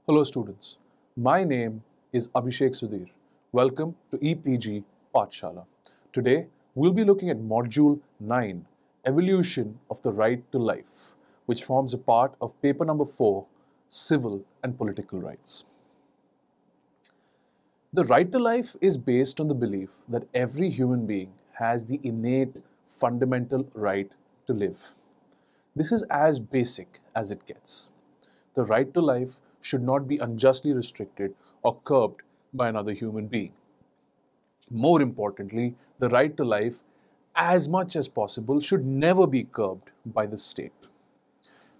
Hello students, my name is Abhishek Sudhir. Welcome to EPG Pathshala. Today we'll be looking at Module 9, Evolution of the Right to Life, which forms a part of paper number 4, Civil and Political Rights. The right to life is based on the belief that every human being has the innate fundamental right to live. This is as basic as it gets. The right to life should not be unjustly restricted or curbed by another human being. More importantly, the right to life, as much as possible, should never be curbed by the state.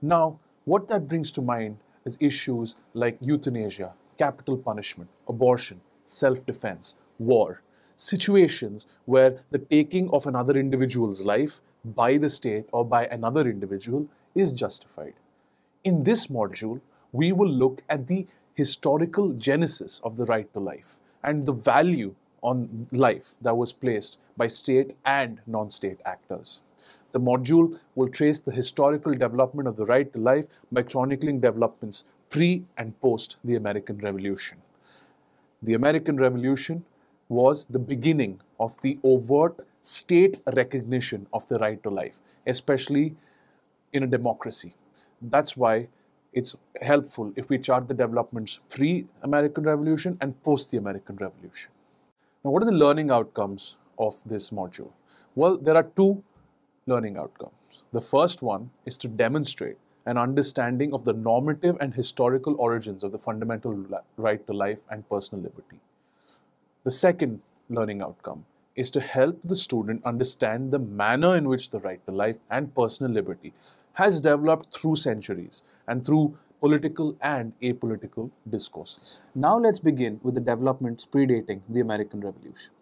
Now, what that brings to mind is issues like euthanasia, capital punishment, abortion, self-defense, war, situations where the taking of another individual's life by the state or by another individual is justified. In this module, we will look at the historical genesis of the right to life and the value on life that was placed by state and non-state actors. The module will trace the historical development of the right to life by chronicling developments pre and post the American Revolution. The American Revolution was the beginning of the overt state recognition of the right to life, especially in a democracy. That's why it's helpful if we chart the developments pre-American Revolution and post the American Revolution. Now, what are the learning outcomes of this module? Well, there are two learning outcomes. The first one is to demonstrate an understanding of the normative and historical origins of the fundamental right to life and personal liberty. The second learning outcome is to help the student understand the manner in which the right to life and personal liberty has developed through centuries and through political and apolitical discourses. Now let's begin with the developments predating the American Revolution.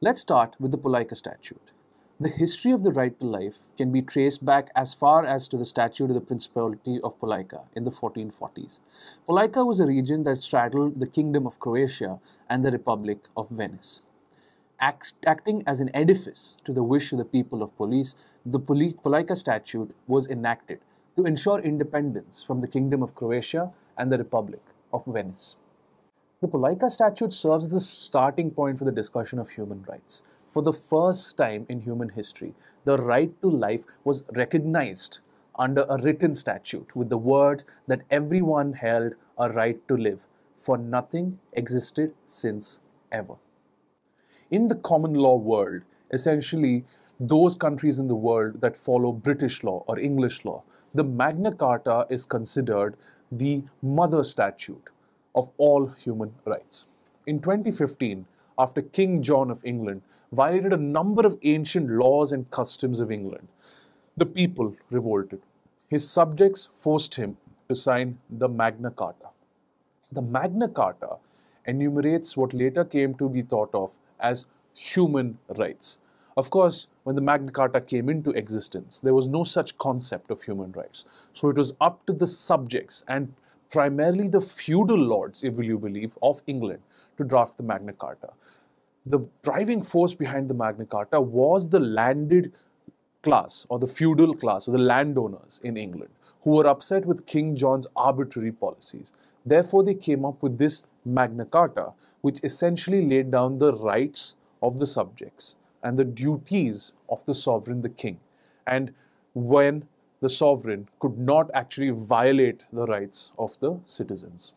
Let's start with the Polika Statute. The history of the right to life can be traced back as far as to the Statute of the Principality of Polika in the 1440s. Polika was a region that straddled the Kingdom of Croatia and the Republic of Venice. Acting as an edifice to the wish of the people of Police, the Polika Statute was enacted to ensure independence from the Kingdom of Croatia and the Republic of Venice. The Polika Statute serves as the starting point for the discussion of human rights. For the first time in human history, the right to life was recognized under a written statute with the words that everyone held a right to live, for nothing existed since ever. In the common law world, essentially those countries in the world that follow British law or English law, the Magna Carta is considered the mother statute of all human rights. In 2015, after King John of England violated a number of ancient laws and customs of England, the people revolted. His subjects forced him to sign the Magna Carta. The Magna Carta enumerates what later came to be thought of as human rights. Of course, when the Magna Carta came into existence, there was no such concept of human rights. So it was up to the subjects and primarily the feudal lords, if you believe, of England to draft the Magna Carta. The driving force behind the Magna Carta was the landed class or the feudal class or the landowners in England who were upset with King John's arbitrary policies. Therefore, they came up with this Magna Carta, which essentially laid down the rights of the subjects and the duties of the sovereign, the king, and when the sovereign could not actually violate the rights of the citizens.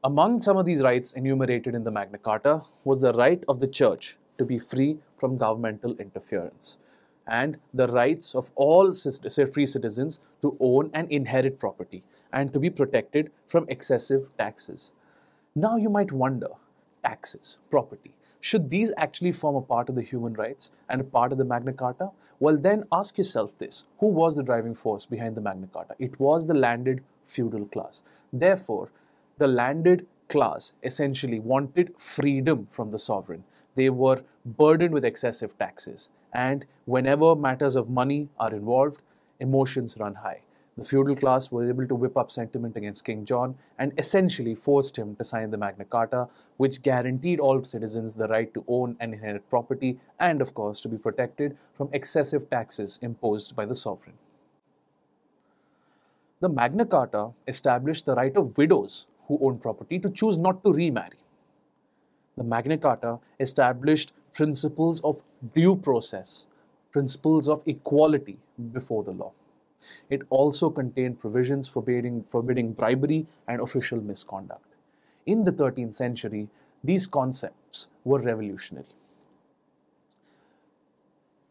Among some of these rights enumerated in the Magna Carta was the right of the church to be free from governmental interference and the rights of all free citizens to own and inherit property and to be protected from excessive taxes. Now you might wonder, taxes, property, should these actually form a part of the human rights and a part of the Magna Carta? Well, then ask yourself this. Who was the driving force behind the Magna Carta? It was the landed feudal class. Therefore, the landed class essentially wanted freedom from the sovereign. They were burdened with excessive taxes. And whenever matters of money are involved, emotions run high. The feudal class were able to whip up sentiment against King John and essentially forced him to sign the Magna Carta, which guaranteed all citizens the right to own and inherit property and, of course, to be protected from excessive taxes imposed by the sovereign. The Magna Carta established the right of widows who own property to choose not to remarry. The Magna Carta established principles of due process, principles of equality before the law. It also contained provisions forbidding bribery and official misconduct. In the 13th century, these concepts were revolutionary.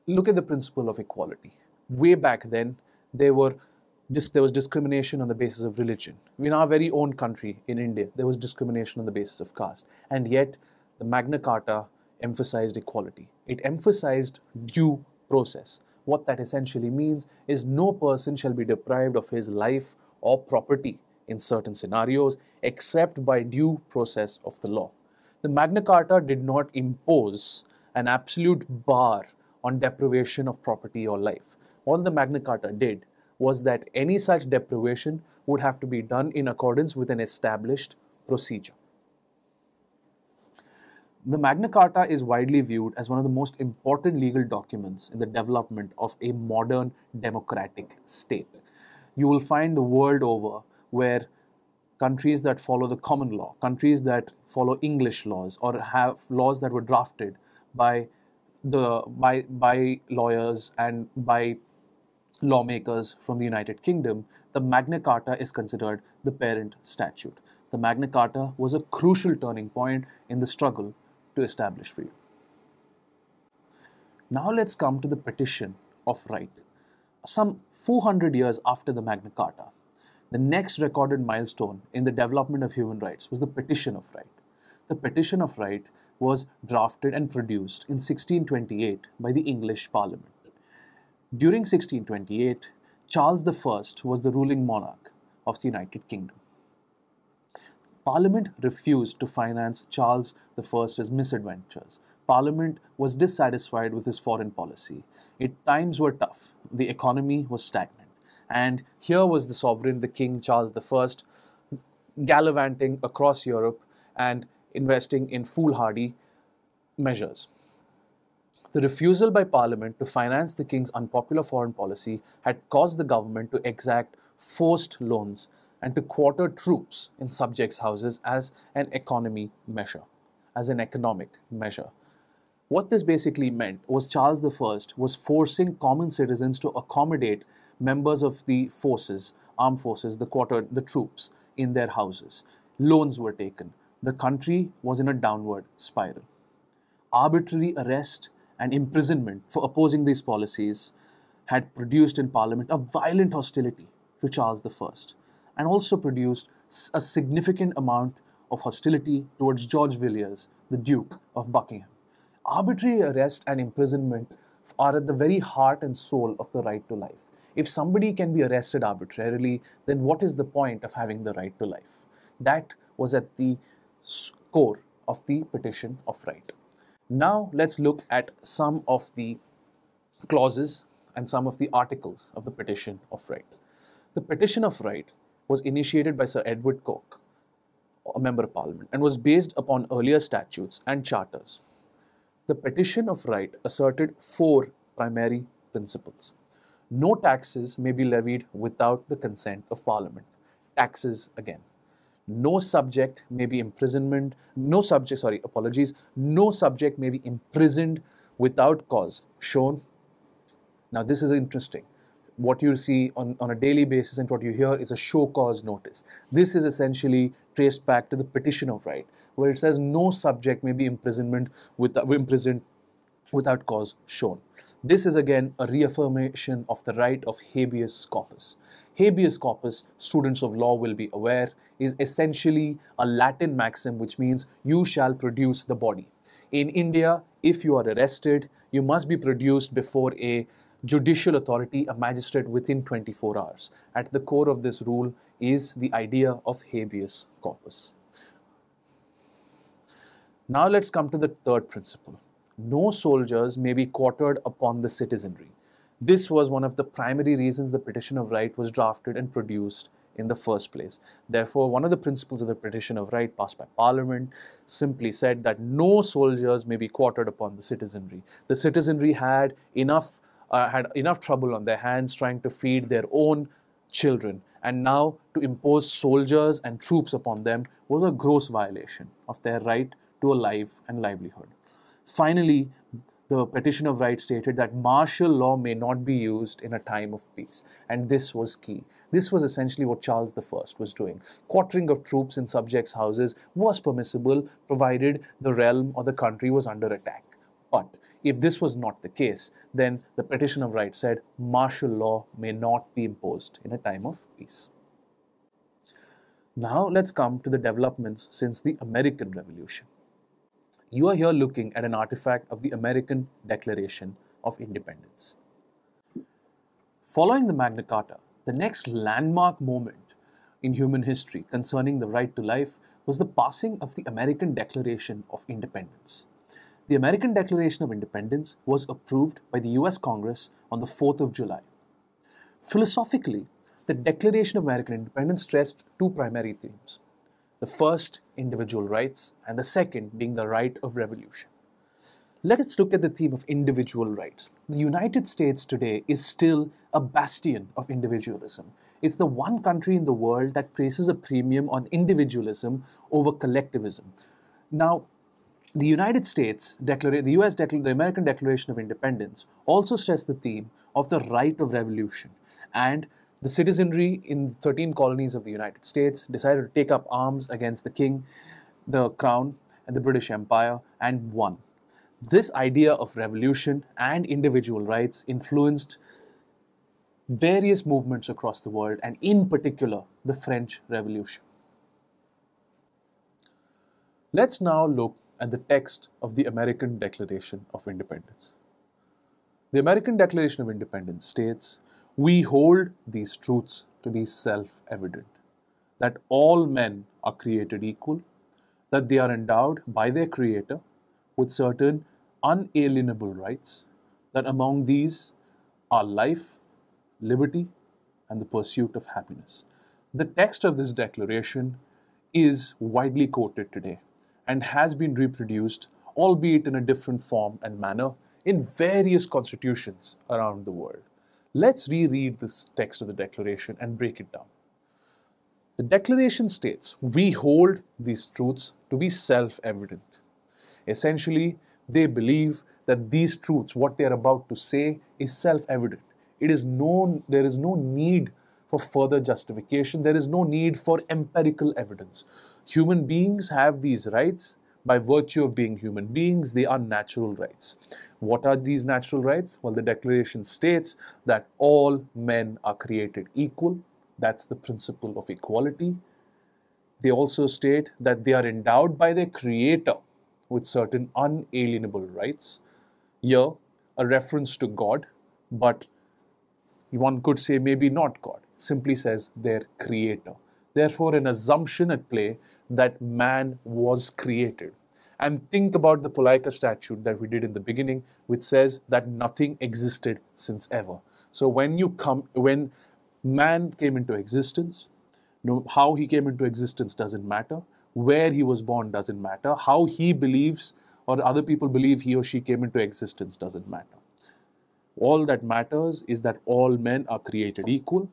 Look at the principle of equality. Way back then, there was discrimination on the basis of religion. In our very own country, in India, there was discrimination on the basis of caste. And yet, the Magna Carta emphasized equality. It emphasized due process. What that essentially means is no person shall be deprived of his life or property in certain scenarios except by due process of the law. The Magna Carta did not impose an absolute bar on deprivation of property or life. All the Magna Carta did was that any such deprivation would have to be done in accordance with an established procedure. The Magna Carta is widely viewed as one of the most important legal documents in the development of a modern democratic state. You will find the world over where countries that follow the common law, countries that follow English laws or have laws that were drafted by lawyers and by lawmakers from the United Kingdom, the Magna Carta is considered the parent statute. The Magna Carta was a crucial turning point in the struggle to establish freedom. Now let's come to the Petition of Right. Some 400 years after the Magna Carta, the next recorded milestone in the development of human rights was the Petition of Right. The Petition of Right was drafted and produced in 1628 by the English Parliament. During 1628, Charles I was the ruling monarch of the United Kingdom. Parliament refused to finance Charles I's misadventures. Parliament was dissatisfied with his foreign policy. Times were tough. The economy was stagnant. And here was the sovereign, the King Charles I, gallivanting across Europe and investing in foolhardy measures. The refusal by Parliament to finance the King's unpopular foreign policy had caused the government to exact forced loans and to quarter troops in subjects' houses as an economic measure. What this basically meant was Charles I was forcing common citizens to accommodate members of the forces, armed forces, the troops in their houses. Loans were taken. The country was in a downward spiral. Arbitrary arrest and imprisonment for opposing these policies had produced in Parliament a violent hostility to Charles I and also produced a significant amount of hostility towards George Villiers, the Duke of Buckingham. Arbitrary arrest and imprisonment are at the very heart and soul of the right to life. If somebody can be arrested arbitrarily, then what is the point of having the right to life? That was at the core of the Petition of Right. Now let's look at some of the clauses and some of the articles of the Petition of Right. The Petition of Right was initiated by Sir Edward Coke, a Member of Parliament, and was based upon earlier statutes and charters. The Petition of Right asserted 4 primary principles. No taxes may be levied without the consent of Parliament. Taxes again. No subject may be imprisoned without cause shown. Now this is interesting. What you see on a daily basis and what you hear is a show cause notice. This is essentially traced back to the Petition of Right, where it says no subject may be imprisoned without cause shown. This is again a reaffirmation of the right of habeas corpus. Habeas corpus, students of law will be aware, is essentially a Latin maxim which means you shall produce the body. In India, if you are arrested, you must be produced before a judicial authority, a magistrate, within 24 hours. At the core of this rule is the idea of habeas corpus. Now let's come to the third principle. No soldiers may be quartered upon the citizenry. This was one of the primary reasons the Petition of Right was drafted and produced in the first place. Therefore, one of the principles of the Petition of Right passed by Parliament simply said that no soldiers may be quartered upon the citizenry. The citizenry had enough trouble on their hands trying to feed their own children, and now to impose soldiers and troops upon them was a gross violation of their right to a life and livelihood. Finally, the Petition of Rights stated that martial law may not be used in a time of peace, and this was key. This was essentially what Charles I was doing. Quartering of troops in subjects' houses was permissible provided the realm or the country was under attack. But if this was not the case, then the Petition of Rights said martial law may not be imposed in a time of peace. Now let's come to the developments since the American Revolution. You are here looking at an artifact of the American Declaration of Independence. Following the Magna Carta, the next landmark moment in human history concerning the right to life was the passing of the American Declaration of Independence. The American Declaration of Independence was approved by the US Congress on the 4th of July. Philosophically, the Declaration of American Independence stressed two primary themes. The first, individual rights, and the second being the right of revolution. Let us look at the theme of individual rights. The United States today is still a bastion of individualism. It's the one country in the world that places a premium on individualism over collectivism. Now, the United States, the American Declaration of Independence also stressed the theme of the right of revolution, and the citizenry in the 13 colonies of the United States decided to take up arms against the king, the crown, and the British Empire and won. This idea of revolution and individual rights influenced various movements across the world, and in particular, the French Revolution. Let's now look at the text of the American Declaration of Independence. The American Declaration of Independence states, "We hold these truths to be self-evident, that all men are created equal, that they are endowed by their Creator with certain unalienable rights, that among these are life, liberty, and the pursuit of happiness." The text of this declaration is widely quoted today and has been reproduced, albeit in a different form and manner, in various constitutions around the world. Let's reread this text of the Declaration and break it down. The Declaration states, "We hold these truths to be self-evident." Essentially, they believe that these truths, what they are about to say, is self-evident. There is no need for further justification. There is no need for empirical evidence. Human beings have these rights by virtue of being human beings. They are natural rights. What are these natural rights? Well, the Declaration states that all men are created equal. That's the principle of equality. They also state that they are endowed by their Creator with certain unalienable rights. Here, a reference to God, but one could say maybe not God, simply says their Creator. Therefore, an assumption at play that man was created. And think about the Polika statute that we did in the beginning, which says that nothing existed since ever. So when man came into existence, how he came into existence doesn't matter. Where he was born doesn't matter. How he believes or other people believe he or she came into existence doesn't matter. All that matters is that all men are created equal.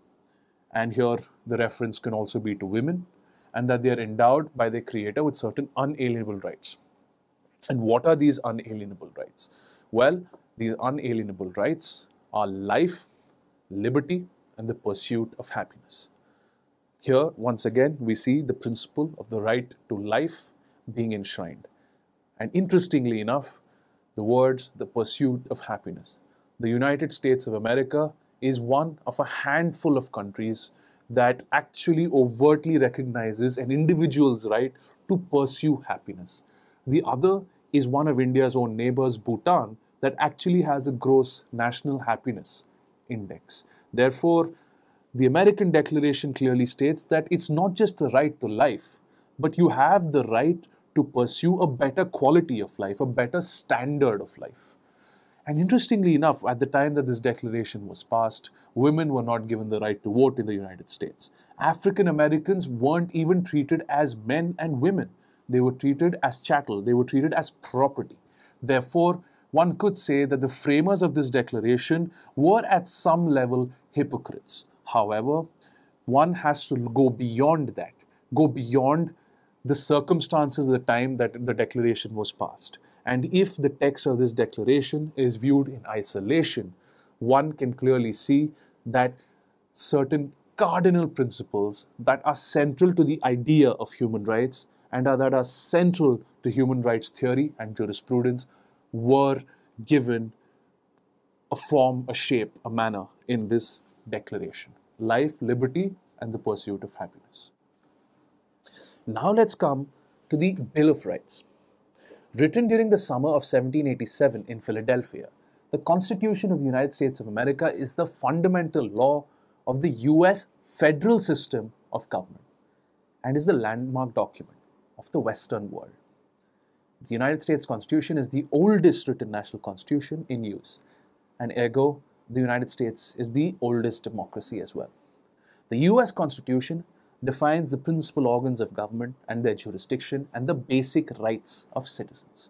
And here the reference can also be to women, and that they are endowed by their Creator with certain unalienable rights. And what are these unalienable rights? Well, these unalienable rights are life, liberty, and the pursuit of happiness. Here, once again, we see the principle of the right to life being enshrined. And interestingly enough, the words, the pursuit of happiness. The United States of America is one of a handful of countries that actually overtly recognizes an individual's right to pursue happiness. The other is one of India's own neighbors, Bhutan, that actually has a gross national happiness index. Therefore, the American Declaration clearly states that it's not just the right to life, but you have the right to pursue a better quality of life, a better standard of life. And interestingly enough, at the time that this declaration was passed, women were not given the right to vote in the United States. African Americans weren't even treated as men and women. They were treated as chattel. They were treated as property. Therefore, one could say that the framers of this declaration were at some level hypocrites. However, one has to go beyond that, go beyond the circumstances at the time that the declaration was passed. And if the text of this declaration is viewed in isolation, one can clearly see that certain cardinal principles that are central to the idea of human rights and that are central to human rights theory and jurisprudence were given a form, a shape, a manner in this declaration. Life, liberty, and the pursuit of happiness. Now let's come to the Bill of Rights. Written during the summer of 1787 in Philadelphia, the Constitution of the United States of America is the fundamental law of the US federal system of government and is the landmark document of the Western world. The United States Constitution is the oldest written national constitution in use, and ergo, the United States is the oldest democracy as well. The US Constitution defines the principal organs of government and their jurisdiction and the basic rights of citizens.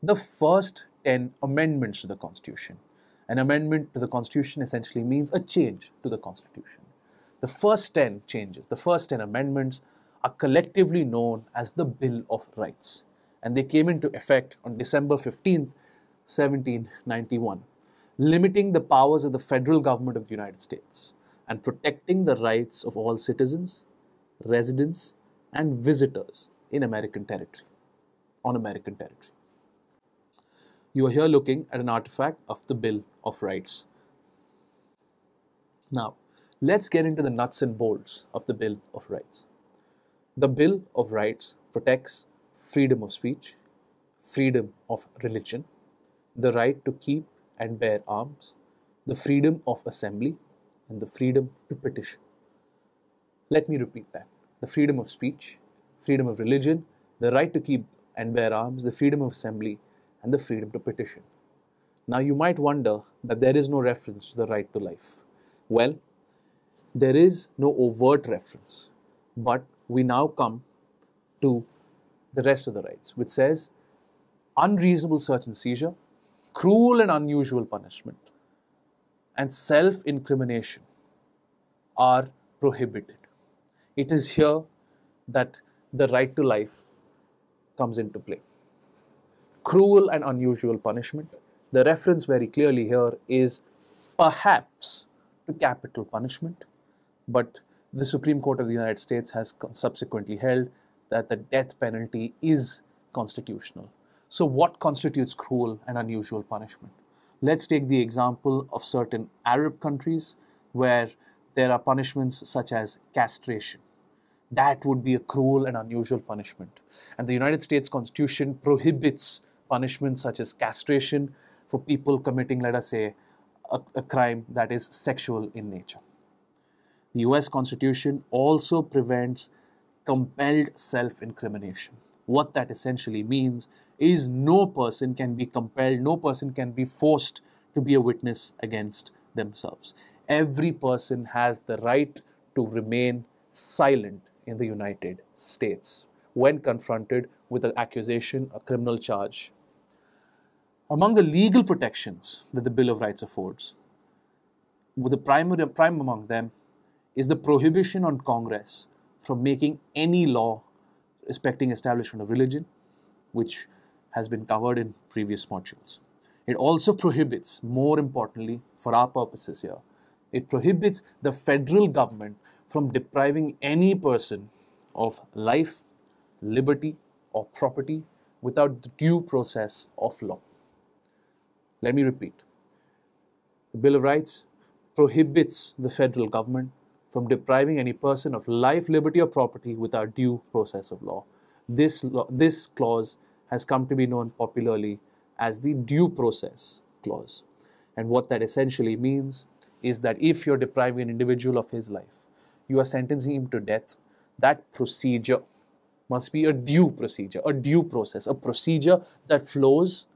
The first 10 amendments to the Constitution. An amendment to the Constitution essentially means a change to the Constitution. The first 10 changes, the first 10 amendments are collectively known as the Bill of Rights, and they came into effect on December 15th, 1791, limiting the powers of the federal government of the United States and protecting the rights of all citizens, residents, and visitors in American territory, on American territory. You are here looking at an artifact of the Bill of Rights. Now, let's get into the nuts and bolts of the Bill of Rights. The Bill of Rights protects freedom of speech, freedom of religion, the right to keep and bear arms, the freedom of assembly, and the freedom to petition. Let me repeat that. The freedom of speech, freedom of religion, the right to keep and bear arms, the freedom of assembly, and the freedom to petition. Now you might wonder that there is no reference to the right to life. Well, there is no overt reference, but we now come to the rest of the rights, which says unreasonable search and seizure, cruel and unusual punishment, and self-incrimination are prohibited. It is here that the right to life comes into play. Cruel and unusual punishment. The reference very clearly here is perhaps to capital punishment, but the Supreme Court of the United States has subsequently held that the death penalty is constitutional. So what constitutes cruel and unusual punishment? Let's take the example of certain Arab countries where there are punishments such as castration. That would be a cruel and unusual punishment. And the United States Constitution prohibits punishments such as castration for people committing, let us say, a crime that is sexual in nature. The US Constitution also prevents compelled self-incrimination. What that essentially means is no person can be compelled, no person can be forced to be a witness against themselves. Every person has the right to remain silent in the United States when confronted with an accusation, a criminal charge. Among the legal protections that the Bill of Rights affords, with the prime among them is the prohibition on Congress from making any law respecting establishment of religion, which has been covered in previous modules. It also prohibits, more importantly for our purposes here, it prohibits the federal government from depriving any person of life, liberty, or property without the due process of law. Let me repeat. The Bill of Rights prohibits the federal government from depriving any person of life, liberty, or property without due process of law. This clause has come to be known popularly as the due process clause. And what that essentially means is that if you're depriving an individual of his life, you are sentencing him to death, that procedure must be a due procedure, a due process, a procedure that flows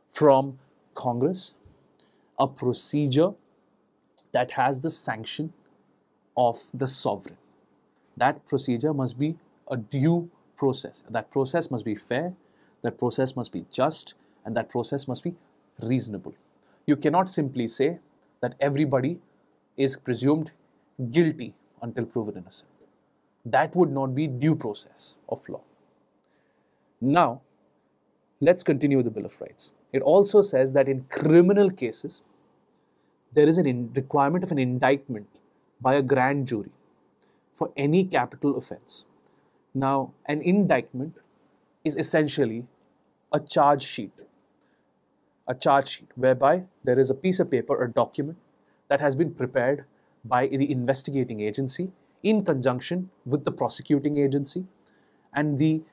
from Congress, a procedure that has the sanction of the sovereign. That procedure must be a due process. That process must be fair, that process must be just, and that process must be reasonable. You cannot simply say that everybody is presumed guilty until proven innocent. That would not be due process of law. Now, let's continue with the Bill of Rights. It also says that in criminal cases, there is a requirement of an indictment by a grand jury for any capital offense. Now, an indictment is essentially a charge sheet whereby there is a piece of paper, a document that has been prepared by the investigating agency in conjunction with the prosecuting agency, and the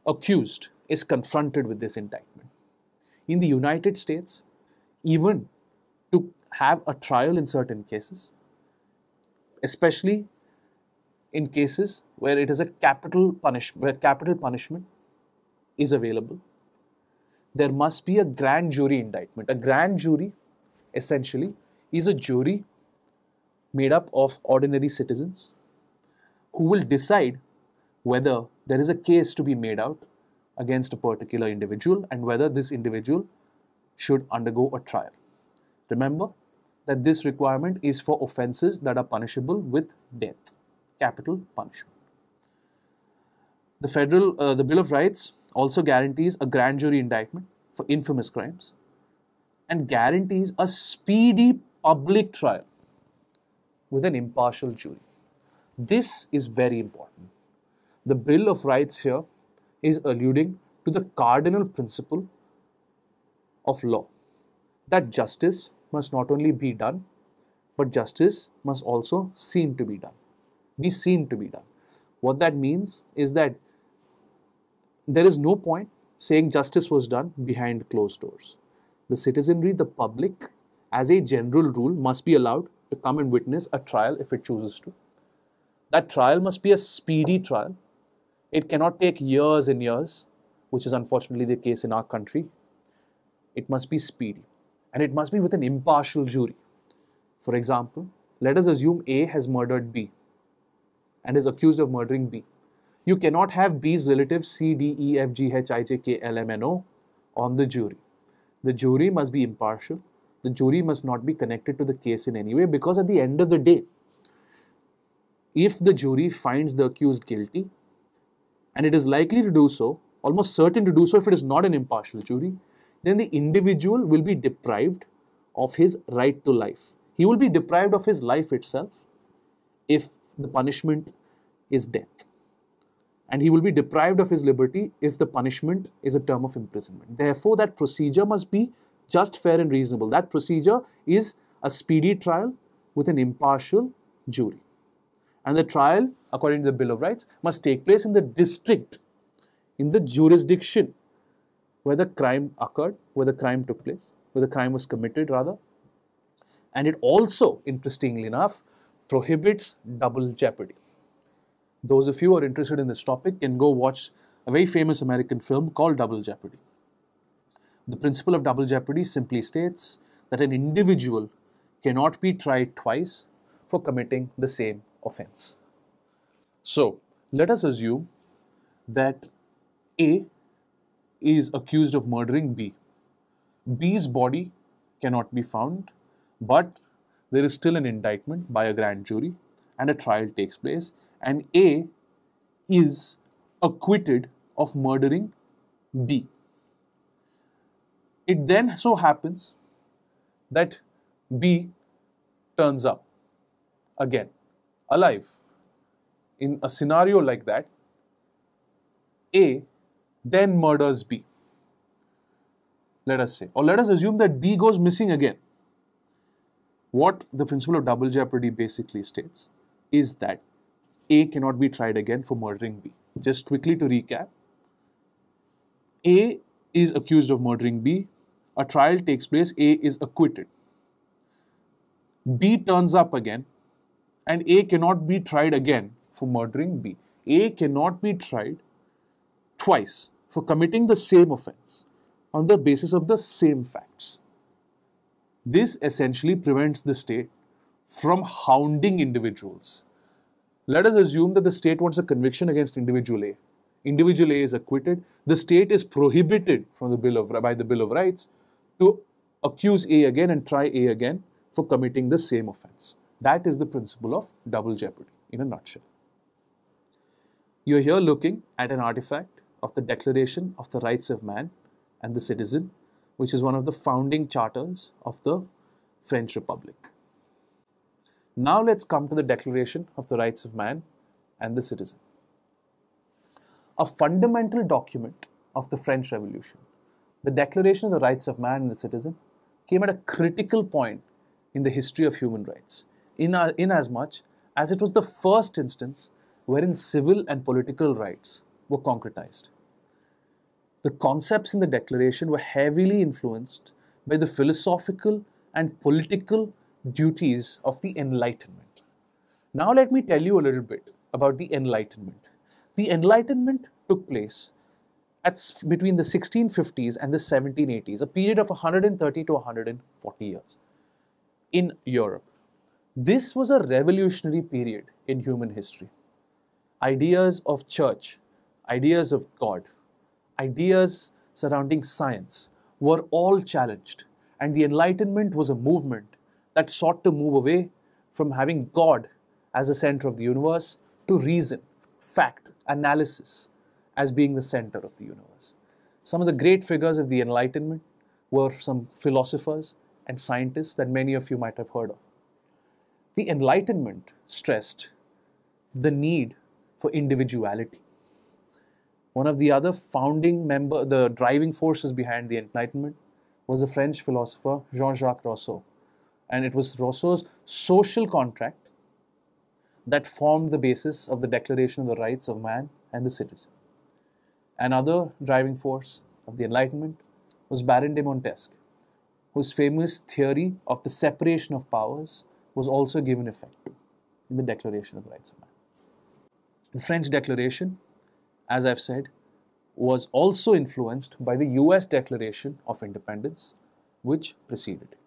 accused is confronted with this indictment. In the United States, even to have a trial in certain cases, especially in cases where it is a capital punishment, where capital punishment is available, there must be a grand jury indictment. A grand jury essentially is a jury made up of ordinary citizens who will decide whether there is a case to be made out against a particular individual and whether this individual should undergo a trial. Remember that this requirement is for offenses that are punishable with death, capital punishment. The Bill of Rights also guarantees a grand jury indictment for infamous crimes and guarantees a speedy public trial with an impartial jury. This is very important. The Bill of Rights here is alluding to the cardinal principle of law, that justice must not only be done, but justice must also seem to be done. Be seen to be done. What that means is that there is no point saying justice was done behind closed doors. The citizenry, the public, as a general rule, must be allowed to come and witness a trial if it chooses to. That trial must be a speedy trial. It cannot take years and years, which is unfortunately the case in our country. It must be speedy. And it must be with an impartial jury. For example, let us assume A has murdered B and is accused of murdering B. You cannot have B's relatives C, D, E, F, G, H, I, J, K, L, M, N, O on the jury. The jury must be impartial. The jury must not be connected to the case in any way, because at the end of the day, if the jury finds the accused guilty, and it is likely to do so, almost certain to do so if it is not an impartial jury, then the individual will be deprived of his right to life. He will be deprived of his life itself if the punishment is death. And he will be deprived of his liberty if the punishment is a term of imprisonment. Therefore, that procedure must be just, fair and reasonable. That procedure is a speedy trial with an impartial jury. And the trial, according to the Bill of Rights, must take place in the district, in the jurisdiction where the crime occurred, where the crime took place, where the crime was committed rather. And it also, interestingly enough, prohibits double jeopardy. Those of you who are interested in this topic can go watch a very famous American film called Double Jeopardy. The principle of double jeopardy simply states that an individual cannot be tried twice for committing the same offense. So, let us assume that A is accused of murdering B. B's body cannot be found, but there is still an indictment by a grand jury and a trial takes place, and A is acquitted of murdering B. It then so happens that B turns up again, alive. In a scenario like that, A then murders B, let us say. Or let us assume that B goes missing again. What the principle of double jeopardy basically states is that A cannot be tried again for murdering B. Just quickly to recap, A is accused of murdering B, a trial takes place, A is acquitted. B turns up again, and A cannot be tried again for murdering B. A cannot be tried twice for committing the same offense on the basis of the same facts. This essentially prevents the state from hounding individuals. Let us assume that the state wants a conviction against individual A. Individual A is acquitted. The state is prohibited from by the Bill of Rights to accuse A again and try A again for committing the same offense. That is the principle of double jeopardy in a nutshell. You're here looking at an artifact of the Declaration of the Rights of Man and the Citizen, which is one of the founding charters of the French Republic. Now let's come to the Declaration of the Rights of Man and the Citizen. A fundamental document of the French Revolution, the Declaration of the Rights of Man and the Citizen came at a critical point in the history of human rights, inasmuch as it was the first instance wherein civil and political rights were concretized. The concepts in the Declaration were heavily influenced by the philosophical and political duties of the Enlightenment. Now let me tell you a little bit about the Enlightenment. The Enlightenment took place between the 1650s and the 1780s, a period of 130 to 140 years in Europe. This was a revolutionary period in human history. Ideas of church, ideas of God, ideas surrounding science were all challenged, and the Enlightenment was a movement that sought to move away from having God as the center of the universe to reason, fact, analysis as being the center of the universe. Some of the great figures of the Enlightenment were some philosophers and scientists that many of you might have heard of. The Enlightenment stressed the need for individuality. One of the other the driving forces behind the Enlightenment was the French philosopher Jean-Jacques Rousseau. And it was Rousseau's social contract that formed the basis of the Declaration of the Rights of Man and the Citizen. Another driving force of the Enlightenment was Baron de Montesquieu, whose famous theory of the separation of powers was also given effect to in the Declaration of the Rights of Man. The French Declaration, as I've said, was also influenced by the US Declaration of Independence, which preceded it.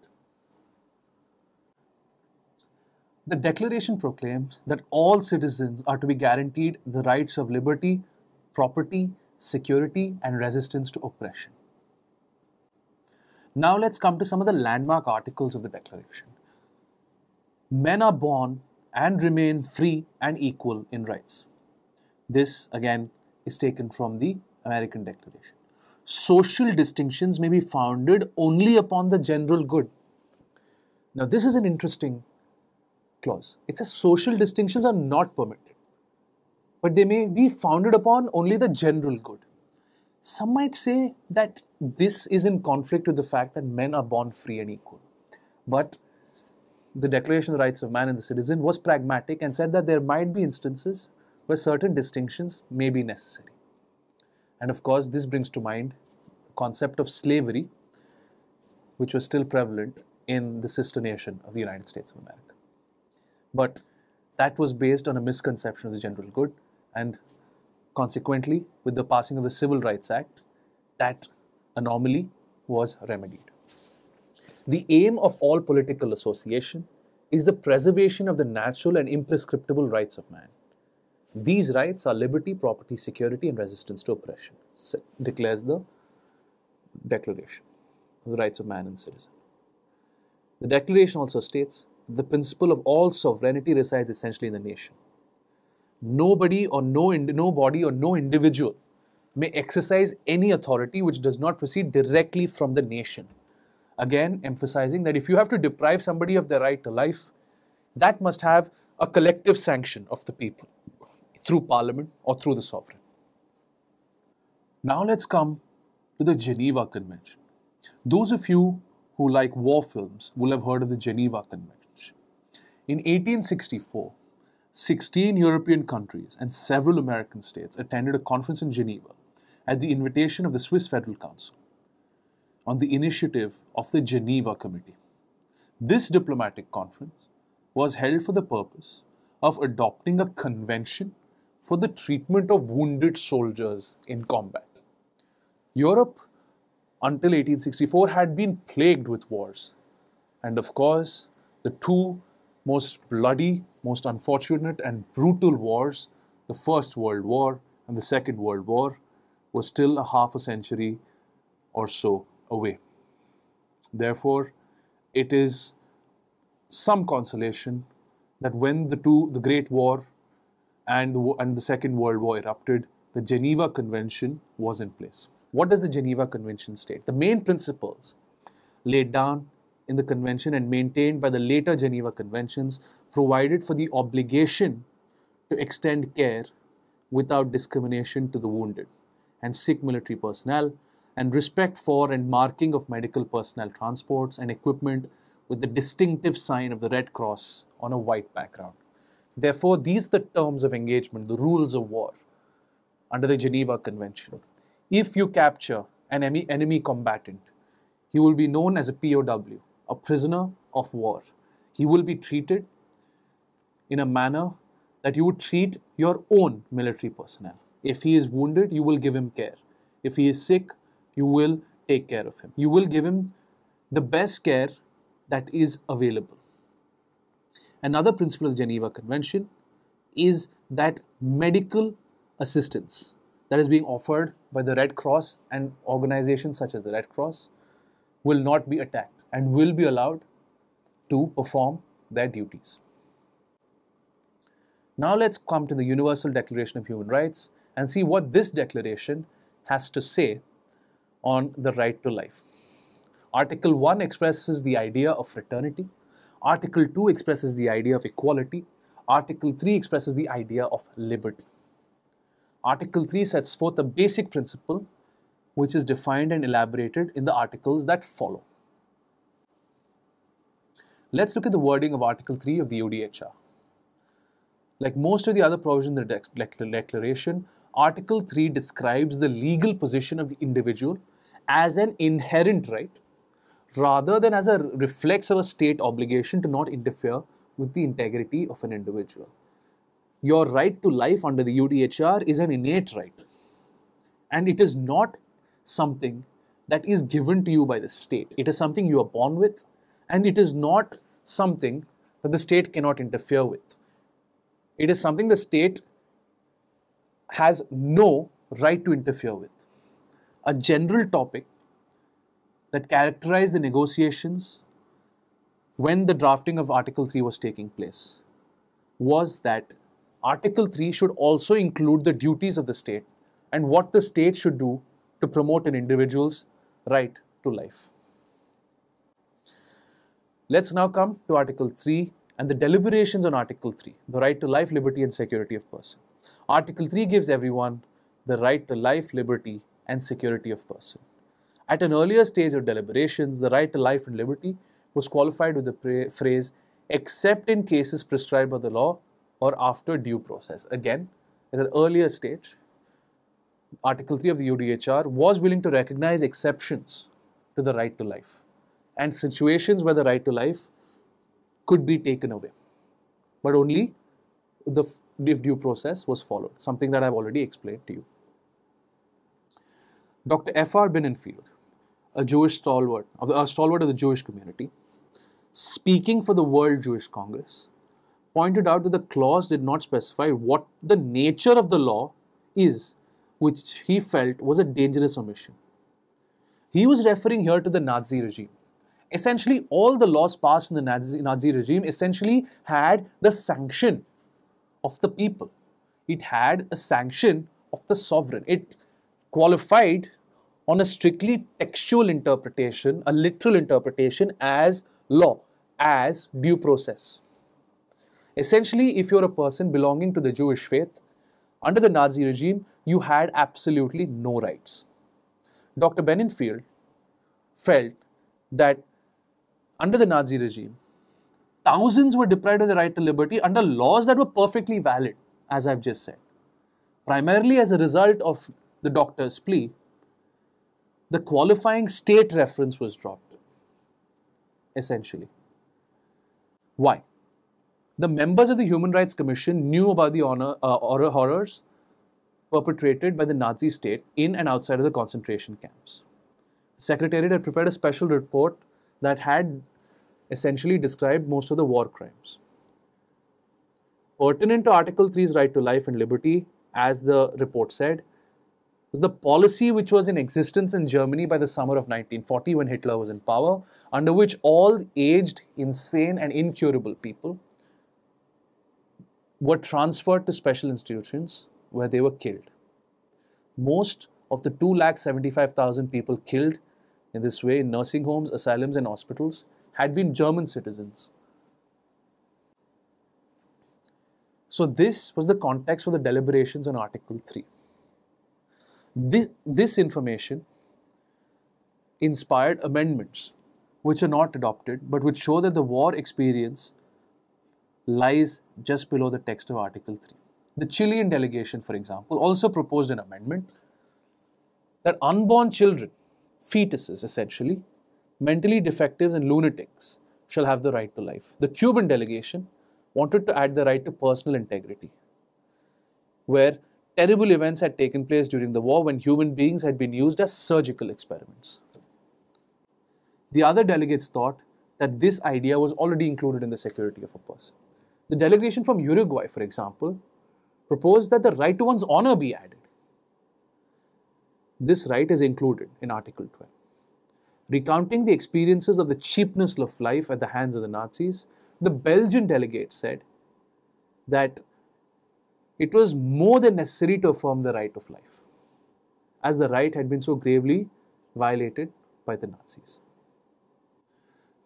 The Declaration proclaims that all citizens are to be guaranteed the rights of liberty, property, security, and resistance to oppression. Now let's come to some of the landmark articles of the Declaration. Men are born and remain free and equal in rights. This, again, is taken from the American Declaration. Social distinctions may be founded only upon the general good. Now, this is an interesting clause. It says social distinctions are not permitted, but they may be founded upon only the general good. Some might say that this is in conflict with the fact that men are born free and equal. But the Declaration of the Rights of Man and the Citizen was pragmatic and said that there might be instances where certain distinctions may be necessary. And of course, this brings to mind the concept of slavery, which was still prevalent in the sister nation of the United States of America. But that was based on a misconception of the general good, and consequently, with the passing of the Civil Rights Act, that anomaly was remedied. The aim of all political association is the preservation of the natural and imprescriptible rights of man. These rights are liberty, property, security, and resistance to oppression, declares the Declaration of the Rights of Man and Citizen. The Declaration also states the principle of all sovereignty resides essentially in the nation. Nobody or no body or no individual may exercise any authority which does not proceed directly from the nation. Again, emphasizing that if you have to deprive somebody of their right to life, that must have a collective sanction of the people through parliament or through the sovereign. Now let's come to the Geneva Convention. Those of you who like war films will have heard of the Geneva Convention. In 1864, 16 European countries and several American states attended a conference in Geneva at the invitation of the Swiss Federal Council on the initiative of the Geneva Committee. This diplomatic conference was held for the purpose of adopting a convention for the treatment of wounded soldiers in combat. Europe, until 1864, had been plagued with wars. And of course, the two most bloody, most unfortunate and brutal wars, the First World War and the Second World War, was still a half a century or so away. Therefore, it is some consolation that when the Great War and the Second World War erupted, the Geneva Convention was in place. What does the Geneva Convention state? The main principles laid down in the convention and maintained by the later Geneva Conventions provided for the obligation to extend care without discrimination to the wounded and sick military personnel, and respect for and marking of medical personnel transports and equipment with the distinctive sign of the Red Cross on a white background. Therefore, these are the terms of engagement, the rules of war under the Geneva Convention. If you capture an enemy combatant, he will be known as a POW, a prisoner of war. He will be treated in a manner that you would treat your own military personnel. If he is wounded, you will give him care. If he is sick, you will take care of him. You will give him the best care that is available. Another principle of the Geneva Convention is that medical assistance that is being offered by the Red Cross and organizations such as the Red Cross will not be attacked and will be allowed to perform their duties. Now let's come to the Universal Declaration of Human Rights and see what this declaration has to say on the right to life. Article 1 expresses the idea of fraternity. Article 2 expresses the idea of equality. Article 3 expresses the idea of liberty. Article 3 sets forth a basic principle which is defined and elaborated in the articles that follow. Let's look at the wording of Article 3 of the UDHR. Like most of the other provisions in the Declaration, Article 3 describes the legal position of the individual as an inherent right, rather than as a reflex of a state obligation to not interfere with the integrity of an individual. Your right to life under the UDHR is an innate right, and it is not something that is given to you by the state. It is something you are born with, and it is not something that the state cannot interfere with. It is something the state has no right to interfere with. A general topic that characterized the negotiations when the drafting of Article 3 was taking place was that Article 3 should also include the duties of the state and what the state should do to promote an individual's right to life. Let's now come to Article 3 and the deliberations on Article 3, the right to life, liberty and security of person. Article 3 gives everyone the right to life, liberty and security of person. At an earlier stage of deliberations, the right to life and liberty was qualified with the phrase, except in cases prescribed by the law or after due process. Again, at an earlier stage, Article 3 of the UDHR was willing to recognize exceptions to the right to life and situations where the right to life could be taken away, but only if due process was followed, something that I've already explained to you. Dr. F.R. Binnenfield, a stalwart of the Jewish community, speaking for the World Jewish Congress, pointed out that the clause did not specify what the nature of the law is, which he felt was a dangerous omission. He was referring here to the Nazi regime. Essentially, all the laws passed in the Nazi regime essentially had the sanction of the people. It had a sanction of the sovereign. It qualified on a strictly textual interpretation, a literal interpretation as law, as due process. Essentially, if you're a person belonging to the Jewish faith, under the Nazi regime, you had absolutely no rights. Dr. Binnenfield felt that under the Nazi regime, thousands were deprived of the right to liberty under laws that were perfectly valid, as I've just said. Primarily as a result of the doctor's plea, the qualifying state reference was dropped, essentially. Why? The members of the Human Rights Commission knew about the horrors perpetrated by the Nazi state in and outside of the concentration camps. The Secretariat had prepared a special report that had essentially described most of the war crimes. Pertinent to Article 3's right to life and liberty, as the report said, was the policy which was in existence in Germany by the summer of 1940 when Hitler was in power, under which all aged, insane and incurable people were transferred to special institutions where they were killed. Most of the 275,000 people killed in this way in nursing homes, asylums, and hospitals had been German citizens. So this was the context for the deliberations on Article 3. This information inspired amendments which are not adopted but which show that the war experience lies just below the text of Article 3. The Chilean delegation, for example, also proposed an amendment that unborn children, fetuses essentially, mentally defectives and lunatics shall have the right to life. The Cuban delegation wanted to add the right to personal integrity, where terrible events had taken place during the war when human beings had been used as surgical experiments. The other delegates thought that this idea was already included in the security of a person. The delegation from Uruguay, for example, proposed that the right to one's honor be added. This right is included in Article 12. Recounting the experiences of the cheapness of life at the hands of the Nazis, the Belgian delegate said that it was more than necessary to affirm the right of life, as the right had been so gravely violated by the Nazis.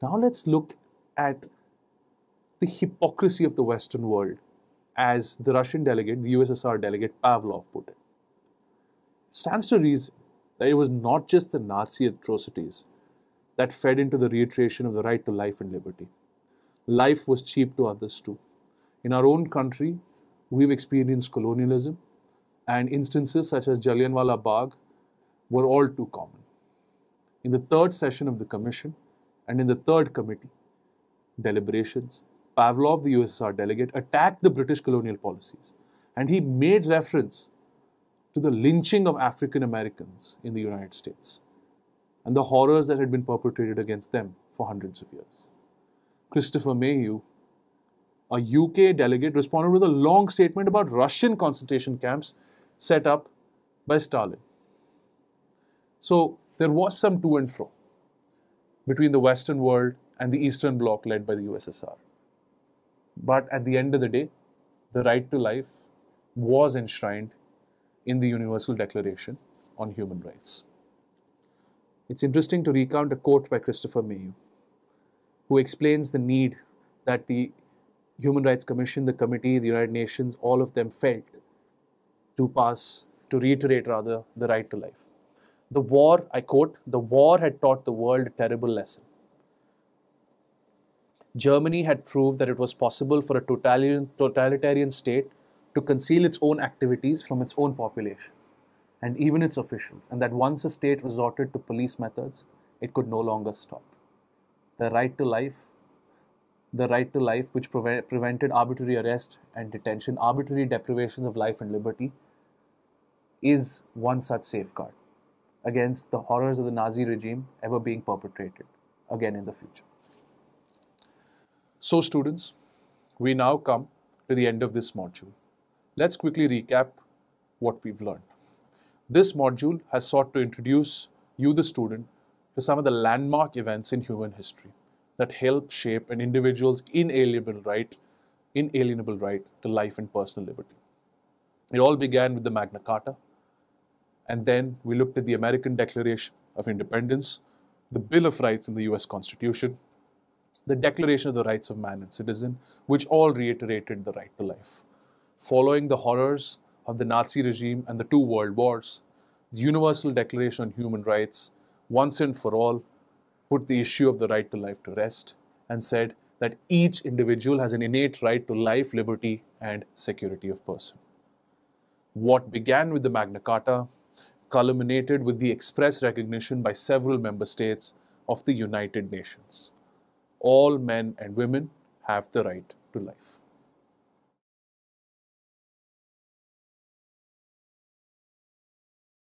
Now let's look at the hypocrisy of the Western world, as the Russian delegate, the USSR delegate Pavlov put it. It stands to reason that it was not just the Nazi atrocities that fed into the reiteration of the right to life and liberty. Life was cheap to others too. In our own country, we've experienced colonialism, and instances such as Jallianwala Bagh were all too common. In the third session of the Commission and in the third committee deliberations, Pavlov, the USSR delegate, attacked the British colonial policies, and he made reference to the lynching of African Americans in the United States and the horrors that had been perpetrated against them for hundreds of years. Christopher Mayhew, a UK delegate, responded with a long statement about Russian concentration camps set up by Stalin. So there was some to and fro between the Western world and the Eastern Bloc led by the USSR. But at the end of the day, the right to life was enshrined in the Universal Declaration on Human Rights. It's interesting to recount a quote by Christopher Mayhew, who explains the need that the Human Rights Commission, the committee, the United Nations, all of them felt to reiterate rather, the right to life. The war, I quote, "The war had taught the world a terrible lesson. Germany had proved that it was possible for a totalitarian state to conceal its own activities from its own population and even its officials, and that once a state resorted to police methods, it could no longer stop. The right to life which prevented arbitrary arrest and detention, arbitrary deprivations of life and liberty, is one such safeguard against the horrors of the Nazi regime ever being perpetrated again in the future." So students, we now come to the end of this module. Let's quickly recap what we've learned. This module has sought to introduce you, the student, to some of the landmark events in human history that help shape an individual's inalienable right to life and personal liberty. It all began with the Magna Carta, and then we looked at the American Declaration of Independence, the Bill of Rights in the US Constitution, the Declaration of the Rights of Man and Citizen, which all reiterated the right to life. Following the horrors of the Nazi regime and the two world wars, the Universal Declaration on Human Rights, once and for all, put the issue of the right to life to rest and said that each individual has an innate right to life, liberty, and security of person. What began with the Magna Carta culminated with the express recognition by several member states of the United Nations. All men and women have the right to life.